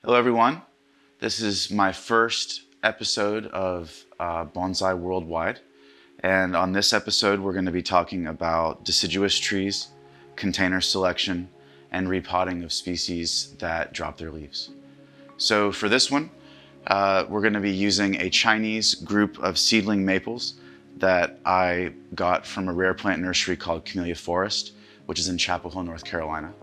Hello everyone, this is my first episode of Bonsai Worldwide, and on this episode we're going to be talking about deciduous trees, container selection, and repotting of species that drop their leaves. So for this one, we're going to be using a Chinese group of seedling maples that I got from a rare plant nursery called Camellia Forest, which is in Chapel Hill, North Carolina.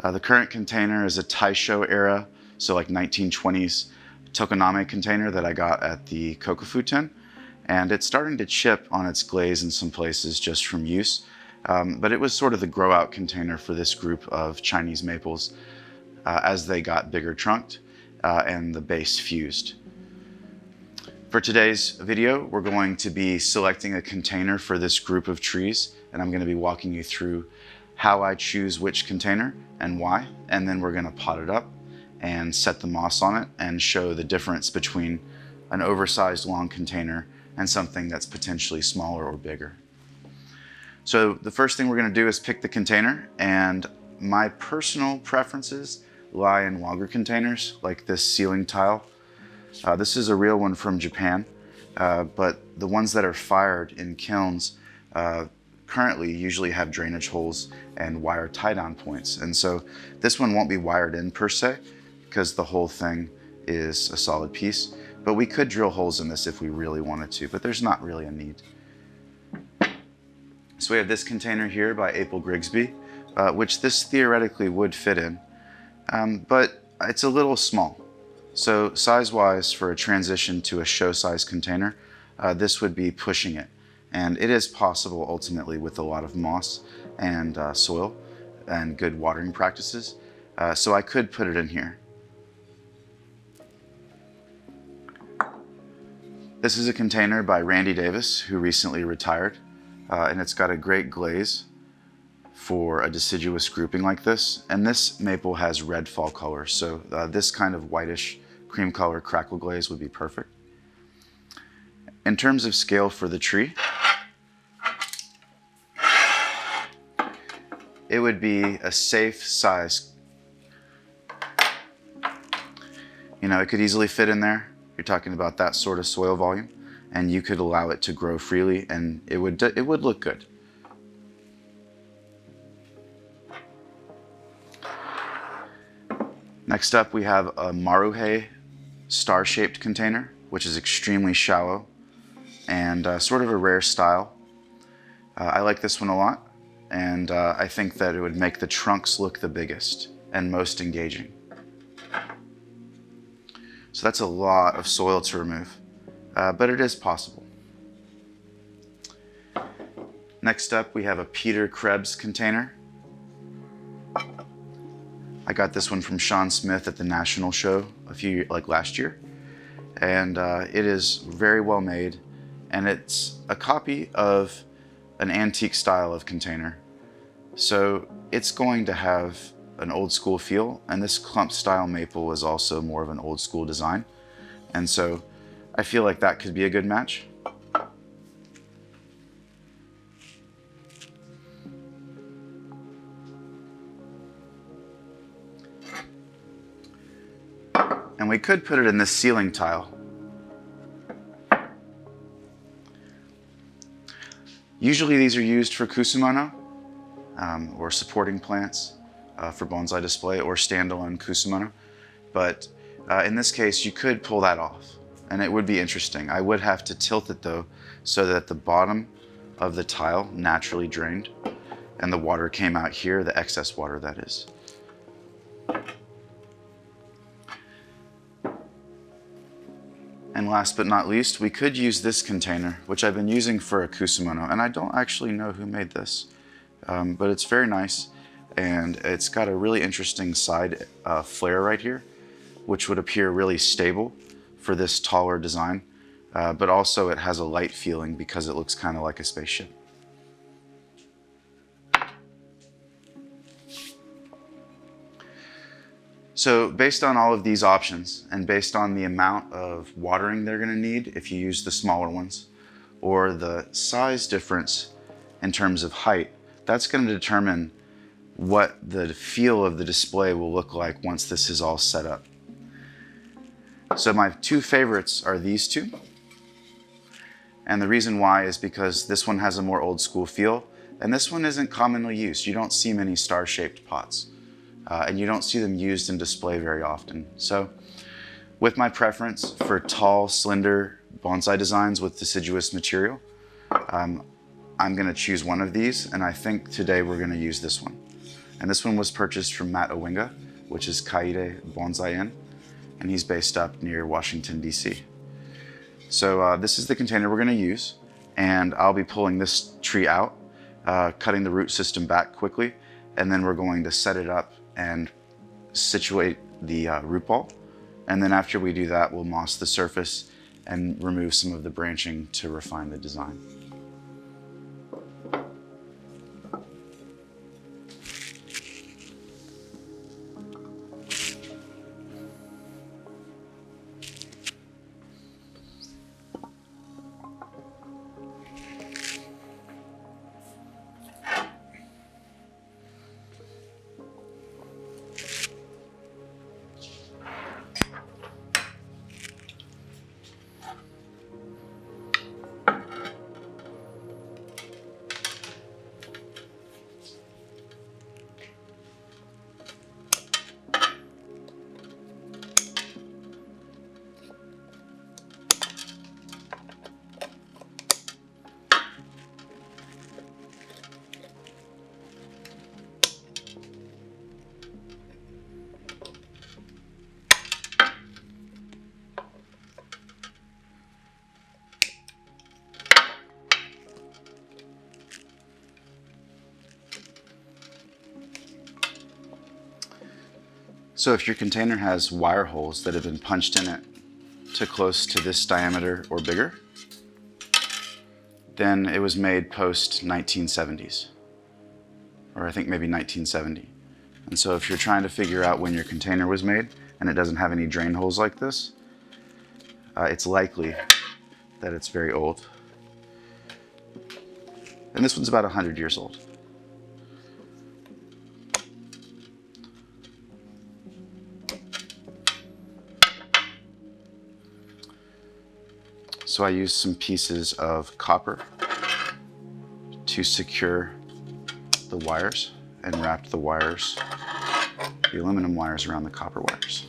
The current container is a Taisho era, so like 1920s tokoname container that I got at the Kokofu tin, and it's starting to chip on its glaze in some places just from use, but it was sort of the grow out container for this group of Chinese maples as they got bigger trunked and the base fused. For today's video, we're going to be selecting a container for this group of trees, and I'm going to be walking you through how I choose which container and why, and then we're going to pot it up and set the moss on it and show the difference between an oversized long container and something that's potentially smaller or bigger. So the first thing we're going to do is pick the container, and my personal preferences lie in longer containers like this ceiling tile. This is a real one from Japan, but the ones that are fired in kilns currently usually have drainage holes and wire tie-down points. And so this one won't be wired in per se because the whole thing is a solid piece. But we could drill holes in this if we really wanted to, but there's not really a need. So we have this container here by April Grigsby, which this theoretically would fit in, but it's a little small. So size-wise, for a transition to a show size container, this would be pushing it. And it is possible ultimately with a lot of moss and soil and good watering practices. So I could put it in here. This is a container by Randy Davis, who recently retired. And it's got a great glaze for a deciduous grouping like this. And this maple has red fall color. So this kind of whitish cream color crackle glaze would be perfect. In terms of scale for the tree, it would be a safe size. You know, it could easily fit in there. You're talking about that sort of soil volume, and you could allow it to grow freely, and it would look good. Next up, we have a Maruhei star-shaped container, which is extremely shallow and sort of a rare style. I like this one a lot, and I think that it would make the trunks look the biggest and most engaging. So that's a lot of soil to remove, but it is possible. Next up, we have a Peter Krebs container. I got this one from Sean Smith at the National Show last year, and it is very well made, and it's a copy of an antique style of container. So it's going to have an old school feel, and this clump style maple is also more of an old school design. And so I feel like that could be a good match. And we could put it in this ceiling tile. Usually these are used for kusumono, or supporting plants for bonsai display, or standalone kusumono. But in this case, you could pull that off, and it would be interesting. I would have to tilt it though, so that the bottom of the tile naturally drained, and the water came out here, the excess water that is. And last but not least, we could use this container, which I've been using for a kusumono, and I don't actually know who made this, but it's very nice, and it's got a really interesting side flare right here, which would appear really stable for this taller design, but also it has a light feeling because it looks kind of like a spaceship. So based on all of these options, and based on the amount of watering they're going to need if you use the smaller ones, or the size difference in terms of height, that's going to determine what the feel of the display will look like once this is all set up. So my two favorites are these two. And the reason why is because this one has a more old school feel, and this one isn't commonly used. You don't see many star-shaped pots, and you don't see them used in display very often. So with my preference for tall, slender bonsai designs with deciduous material, I'm gonna choose one of these, and I think today we're gonna use this one. And this one was purchased from Matt Owinga, which is Kaide Bonsai Inn, and he's based up near Washington, DC. So this is the container we're gonna use, and I'll be pulling this tree out, cutting the root system back quickly, and then we're going to set it up and situate the root ball. And then after we do that, we'll moss the surface and remove some of the branching to refine the design. So if your container has wire holes that have been punched in it to close to this diameter or bigger, then it was made post 1970s, or I think maybe 1970. And so if you're trying to figure out when your container was made and it doesn't have any drain holes like this, it's likely that it's very old. And this one's about 100 years old. So I used some pieces of copper to secure the wires and wrapped the wires, the aluminum wires, around the copper wires.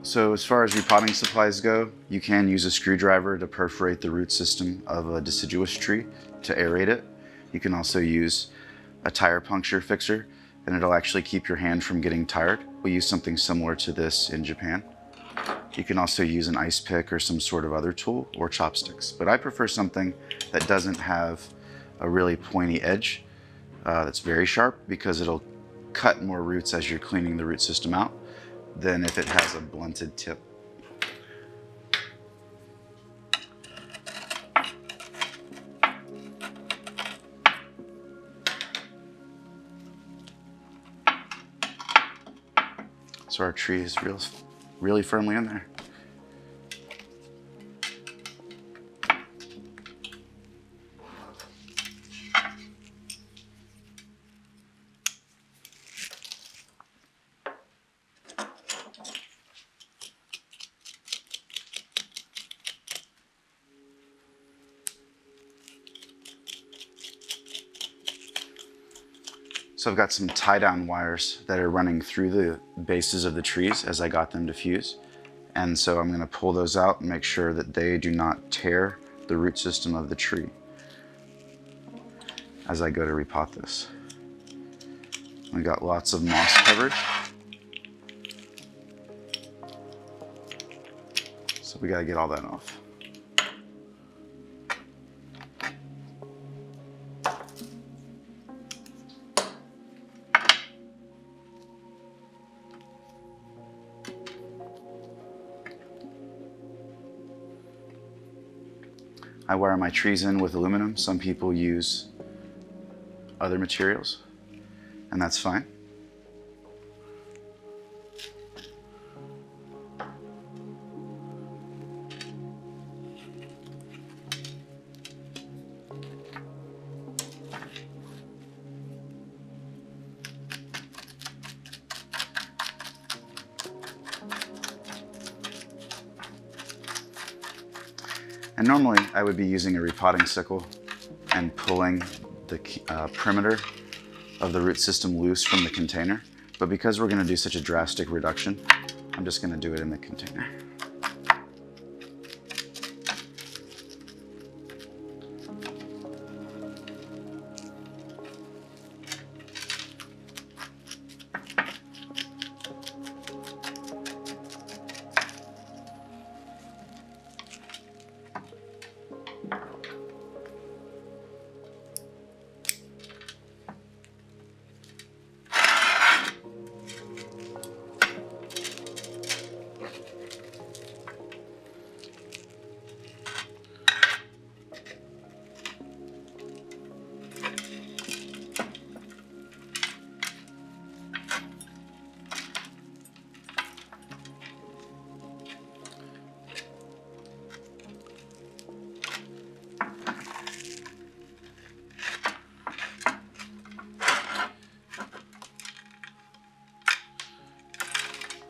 So as far as repotting supplies go, you can use a screwdriver to perforate the root system of a deciduous tree to aerate it. You can also use a tire puncture fixer, and it'll actually keep your hand from getting tired. We use something similar to this in Japan. You can also use an ice pick or some sort of other tool, or chopsticks. But I prefer something that doesn't have a really pointy edge that's very sharp, because it'll cut more roots as you're cleaning the root system out than if it has a blunted tip. So our tree is really firmly in there. So I've got some tie-down wires that are running through the bases of the trees as I got them to fuse. And so I'm gonna pull those out and make sure that they do not tear the root system of the tree as I go to repot this. I got lots of moss covered. So we gotta get all that off. I wire my trees in with aluminum. Some people use other materials, and that's fine. And normally I would be using a repotting sickle and pulling the perimeter of the root system loose from the container. But because we're going to do such a drastic reduction, I'm just going to do it in the container.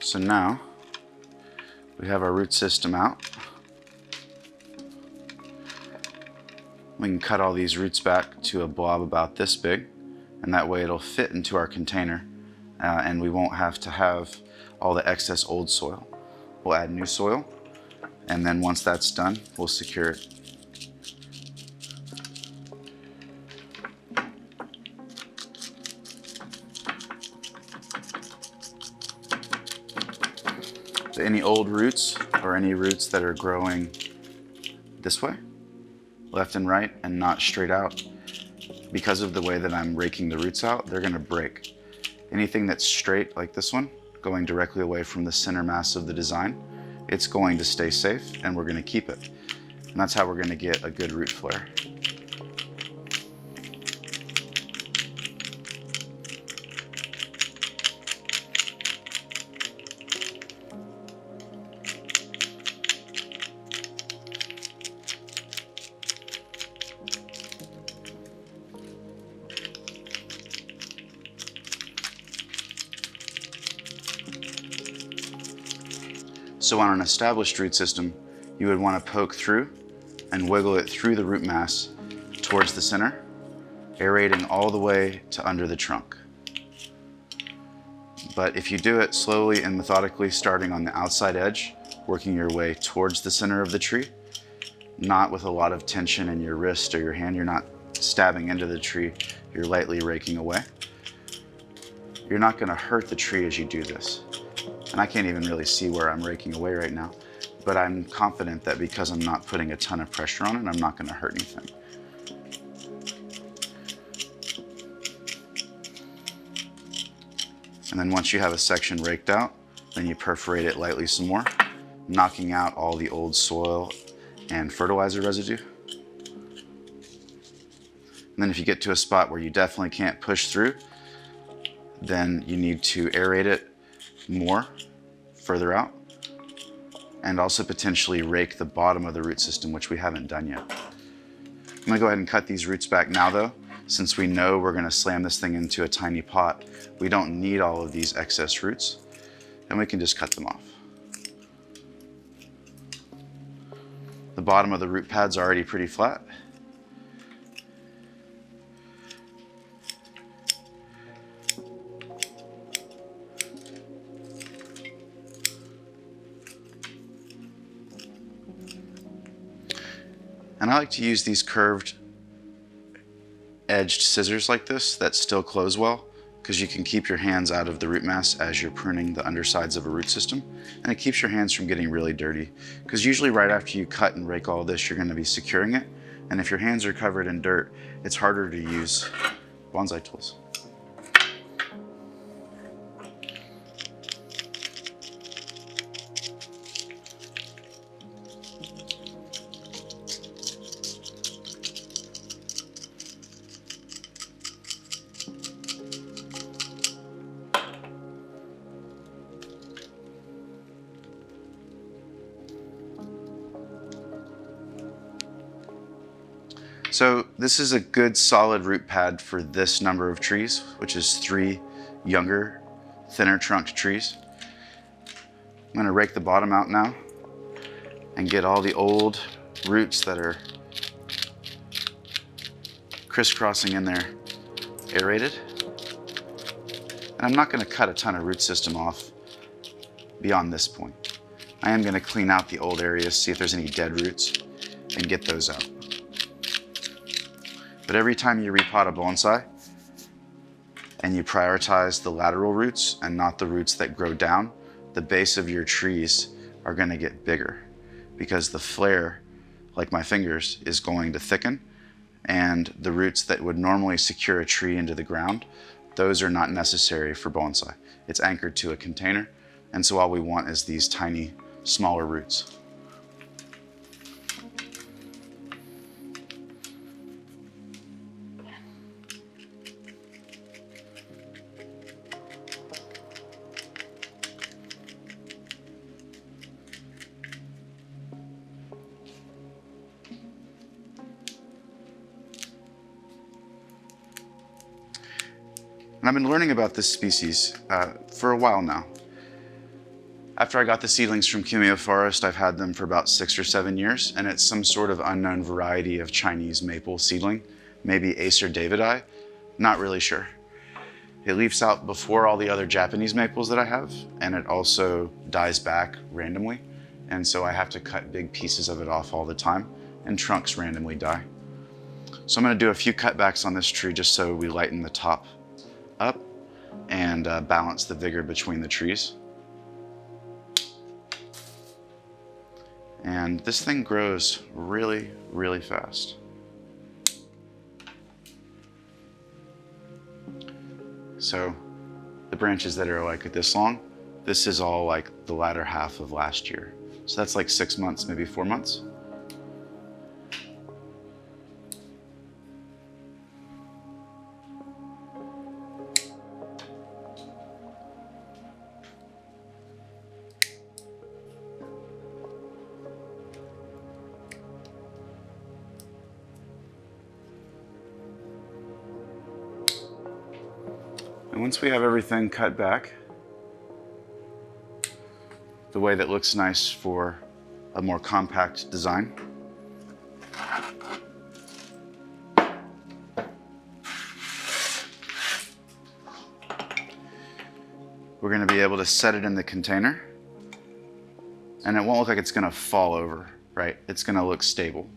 So now we have our root system out. We can cut all these roots back to a blob about this big, and that way it'll fit into our container, and we won't have to have all the excess old soil. We'll add new soil, and then once that's done, we'll secure it. So any old roots or any roots that are growing this way, left and right, and not straight out, because of the way that I'm raking the roots out, they're gonna break. Anything that's straight, like this one, going directly away from the center mass of the design, it's going to stay safe, and we're gonna keep it. And that's how we're gonna get a good root flare. So on an established root system, you would want to poke through and wiggle it through the root mass towards the center, aerating all the way to under the trunk. But if you do it slowly and methodically, starting on the outside edge, working your way towards the center of the tree, not with a lot of tension in your wrist or your hand, you're not stabbing into the tree, you're lightly raking away. You're not going to hurt the tree as you do this. And I can't even really see where I'm raking away right now, but I'm confident that because I'm not putting a ton of pressure on it, I'm not going to hurt anything. And then once you have a section raked out, then you perforate it lightly some more, knocking out all the old soil and fertilizer residue. And then if you get to a spot where you definitely can't push through, then you need to aerate it more further out, and also potentially rake the bottom of the root system, which we haven't done yet. I'm gonna go ahead and cut these roots back now though, since we know we're gonna slam this thing into a tiny pot. We don't need all of these excess roots, and we can just cut them off. The bottom of the root pad's already pretty flat. And I like to use these curved edged scissors like this that still close well, because you can keep your hands out of the root mass as you're pruning the undersides of a root system, and it keeps your hands from getting really dirty, because usually right after you cut and rake all this, you're going to be securing it, and if your hands are covered in dirt, it's harder to use bonsai tools. So this is a good solid root pad for this number of trees, which is 3 younger, thinner trunked trees. I'm going to rake the bottom out now and get all the old roots that are crisscrossing in there aerated. And I'm not going to cut a ton of root system off beyond this point. I am going to clean out the old areas, see if there's any dead roots, and get those out. But every time you repot a bonsai and you prioritize the lateral roots and not the roots that grow down, the base of your trees are going to get bigger because the flare, like my fingers, is going to thicken, and the roots that would normally secure a tree into the ground, those are not necessary for bonsai. It's anchored to a container, and so all we want is these tiny, smaller roots. And I've been learning about this species for a while now. After I got the seedlings from Kumeo Forest, I've had them for about 6 or 7 years, and it's some sort of unknown variety of Chinese maple seedling, maybe Acer Davidii, not really sure. It leaves out before all the other Japanese maples that I have, and it also dies back randomly, and so I have to cut big pieces of it off all the time, and trunks randomly die. So I'm going to do a few cutbacks on this tree just so we lighten the top up and balance the vigor between the trees. And this thing grows really, really fast. So the branches that are like this long, this is all like the latter half of last year. So that's like 6 months, maybe 4 months. And once we have everything cut back the way that looks nice for a more compact design, we're going to be able to set it in the container, and it won't look like it's going to fall over, right? It's going to look stable.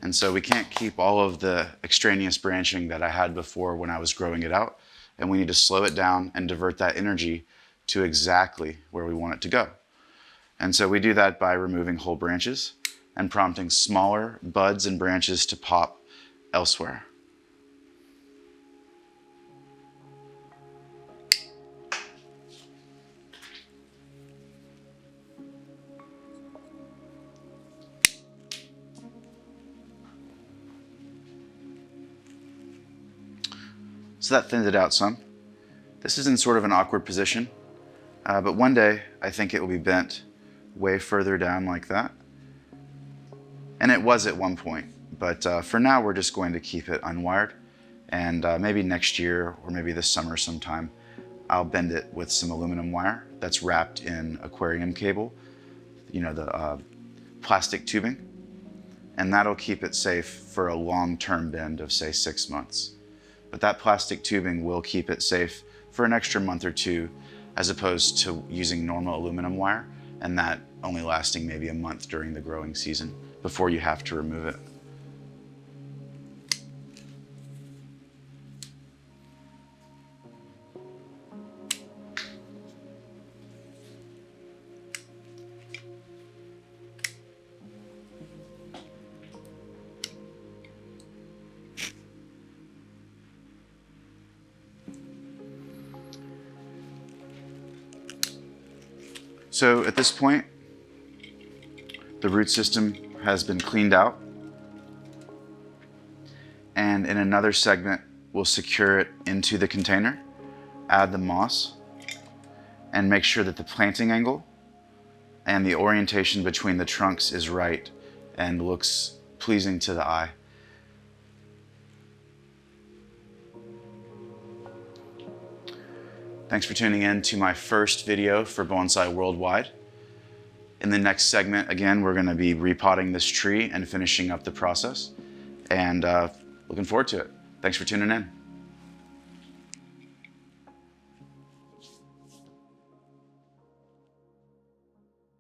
And so we can't keep all of the extraneous branching that I had before when I was growing it out, and we need to slow it down and divert that energy to exactly where we want it to go. And so we do that by removing whole branches and prompting smaller buds and branches to pop elsewhere. So that thins it out some. This is in sort of an awkward position, but one day I think it will be bent way further down like that. And it was at one point, but for now we're just going to keep it unwired, and maybe next year or maybe this summer sometime I'll bend it with some aluminum wire that's wrapped in aquarium cable, you know, the plastic tubing, and that'll keep it safe for a long-term bend of say 6 months. But that plastic tubing will keep it safe for an extra month or two, as opposed to using normal aluminum wire, and that only lasting maybe a month during the growing season before you have to remove it. So at this point, the root system has been cleaned out, and in another segment, we'll secure it into the container, add the moss, and make sure that the planting angle and the orientation between the trunks is right and looks pleasing to the eye. Thanks for tuning in to my first video for Bonsai Worldwide. In the next segment, again, we're going to be repotting this tree and finishing up the process. And looking forward to it. Thanks for tuning in.